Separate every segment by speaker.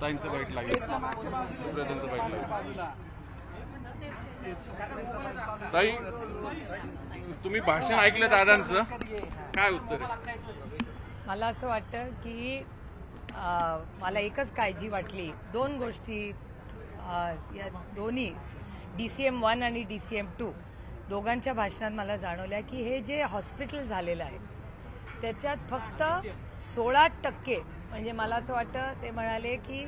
Speaker 1: ताईंचं bite लागेल, ब्रदरचं bite लागेल. ताई, तुम्ही भाषण ऐकलं दादांचं, काय उत्तर आहे?
Speaker 2: मला असं वाटतं की मला एकच काळजी वाटली. दोन गोष्टी या दोन्ही DCM-1 आणि DCM-2 दोघांच्या भाषणात मला जाणवल्या की हे जे हॉस्पिटल झालेलं आहे त्याच्यात फक्त 16% म्हणजे मला असं वाटतं ते म्हणाले की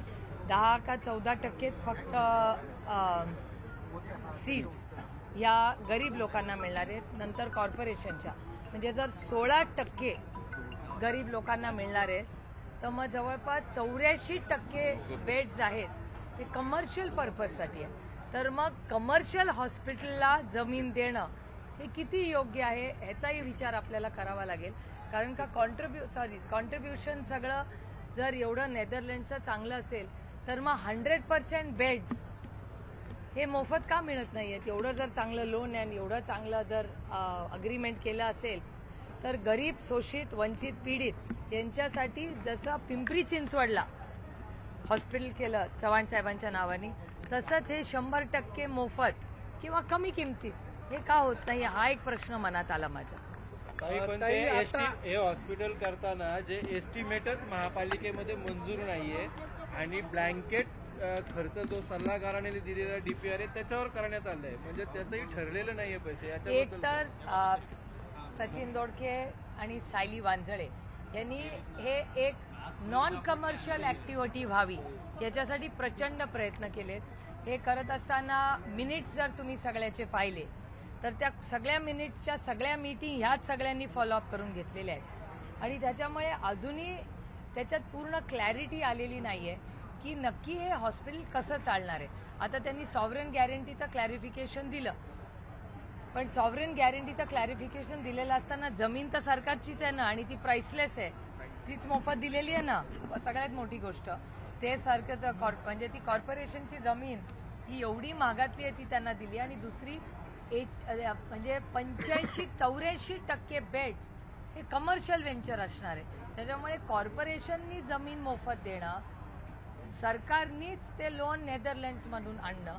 Speaker 2: 10 का 14%च फक्त सीट्स या गरीब लोकांना मिळणार आहेत. नंतर कॉर्पोरेशनच्या म्हणजे जर 16% गरीब लोकांना मिळणार आहेत तर मग जवळपास 84% बेड्स आहेत ते कमर्शियल पर्पजसाठी आहे. तर मग कमर्शियल हॉस्पिटलला जमीन देणं हे किती योग्य आहे ह्याचाही विचार आपल्याला करावा लागेल. कारण का कॉन्ट्रीब्युशन सगळं जर एवढं नेदरलँडचं चांगलं असेल तर मग 100% बेड्स हे मोफत का मिळत नाहीयेत? एवढं जर चांगलं लोन आणि एवढं चांगलं जर अग्रीमेंट केलं असेल तर गरीब, शोषित, वंचित, पीडित यांच्यासाठी जसं पिंपरी चिंचवडला हॉस्पिटल केलं चव्हाण साहेबांच्या नावाने तसंच हे 100% मोफत किंवा कमी किमतीत हे का होत नाही हा एक प्रश्न मनात आला माझ्या.
Speaker 3: हे हॉस्पिटल करताना जे एस्टिमेटच महापालिकेमध्ये मंजूर नाहीये आणि ब्लँकेट खर्च जो सल्लागाराने दिलेला DPR आहे त्याच्यावर करण्यात आलाय, म्हणजे त्याचंही ठरलेलं नाहीये पैसे.
Speaker 2: एक तर सचिन दोडके आणि सायली वांजळे यांनी हे एक नॉन कमर्शियल ऍक्टिव्हिटी व्हावी याच्यासाठी प्रचंड प्रयत्न केलेत. हे करत असताना मिनिट्स जर तुम्ही सगळ्याचे पाहिले तर त्या सगळ्या मिनिट्सच्या सगळ्या मीटिंग ह्याच सगळ्यांनी फॉलोअप करून घेतलेल्या आहेत आणि त्याच्यामुळे अजूनही त्याच्यात पूर्ण क्लॅरिटी आलेली नाहीये की नक्की हे हॉस्पिटल कसं चालणार आहे. आता त्यांनी सॉव्हरेन गॅरंटीचं क्लॅरिफिकेशन दिलं पण सॉव्हरेन गॅरंटीचं क्लॅरिफिकेशन दिलेलं असताना जमीन तर सरकारचीच आहे ना आणि ती प्राइसलेस आहे, तीच मोफत दिलेली आहे ना. सगळ्यात मोठी गोष्ट ते सरकारचं म्हणजे ती कॉर्पोरेशनची जमीन ही एवढी महागातली आहे ती त्यांना दिली आणि दुसरी म्हणजे 85-84% बेड्स हे कमर्शियल व्हेंचर असणार आहे. त्याच्यामुळे कॉर्पोरेशननी जमीन मोफत देणं, सरकारनीच ते लोन नेदरलँड्समधून आणणं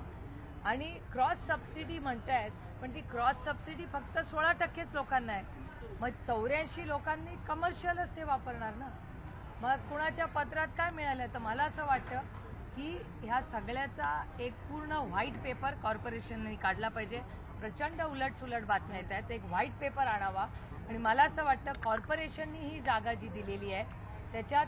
Speaker 2: आणि क्रॉस सबसिडी म्हणतायत पण ती क्रॉस सबसिडी फक्त 16%च लोकांना आहे. मग 84 लोकांनी कमर्शियलच ते वापरणार ना. मग कुणाच्या पत्रात काय मिळालं? तर मला असं वाटतं की ह्या सगळ्याचा एक पूर्ण व्हाईट पेपर कॉर्पोरेशनने काढला पाहिजे. प्रचंड उलटसुलट बातम्या येत आहेत, एक व्हाईट पेपर आणावा आणि मला असं वाटतं कॉर्पोरेशननी ही जागा जी दिलेली आहे त्याच्यात